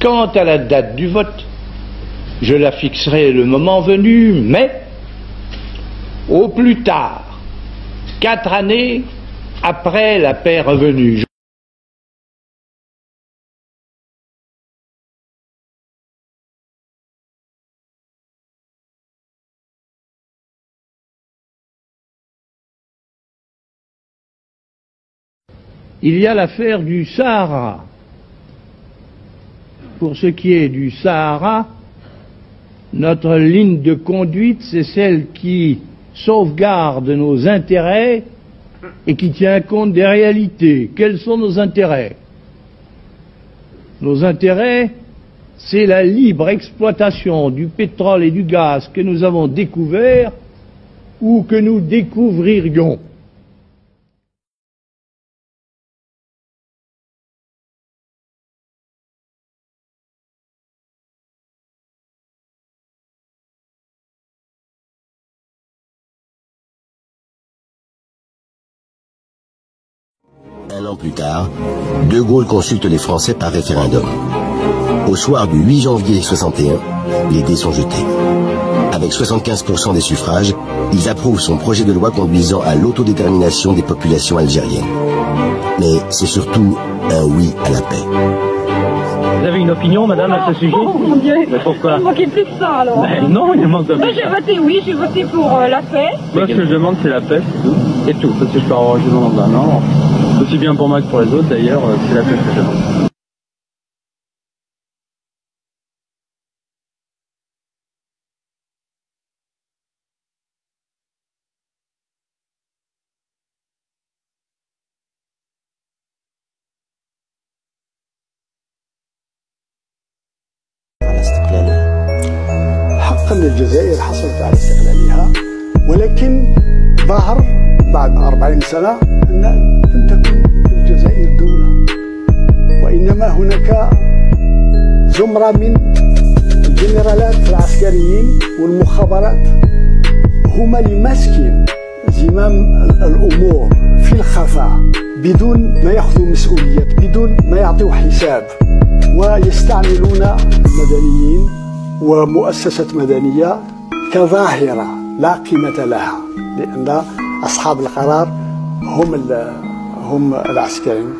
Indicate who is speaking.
Speaker 1: Quant à la date du vote, je la fixerai le moment venu, mais au plus tard, 4 années après la paix revenue. Il y a l'affaire du Sahara. Pour ce qui est du Sahara, notre ligne de conduite, c'est celle qui sauvegarde nos intérêts et qui tient compte des réalités. Quels sont nos intérêts? Nos intérêts, c'est la libre exploitation du pétrole et du gaz que nous avons découvert ou que nous découvririons.
Speaker 2: Un an plus tard, De Gaulle consulte les Français par référendum. Au soir du 8 janvier 61, les dés sont jetés. Avec 75% des suffrages, ils approuvent son projet de loi conduisant à l'autodétermination des populations algériennes. Mais c'est surtout un oui à la paix.
Speaker 3: Vous avez une opinion, madame, à ce sujet?
Speaker 4: Oh mon Dieu.
Speaker 3: Mais pourquoi?
Speaker 4: Il manquait plus que ça, alors.
Speaker 3: Mais non, il manque de plus.
Speaker 4: J'ai voté oui, j'ai voté pour la paix.
Speaker 3: Moi, ce que je demande, c'est la paix, c'est tout. C'est tout, parce que je peux avoir un jugement dans un an. Aussi bien pour moi que pour les autres, d'ailleurs, c'est la paix que je demande.
Speaker 5: حقا الجزائر حصلت على استقلالها، ولكن ظهر بعد 40 سنة أن لم تكن الجزائر دولة، وإنما هناك زمرة من الجنرالات العسكريين والمخابرات هما اللي ماسكين زمام الأمور في الخفاء بدون ما يأخذوا مسؤولية، بدون ما يعطوا حساب، ويستعملون المدنيين ومؤسسة مدنية كظاهرة لا قيمة لها، لأن أصحاب القرار هم العسكريين.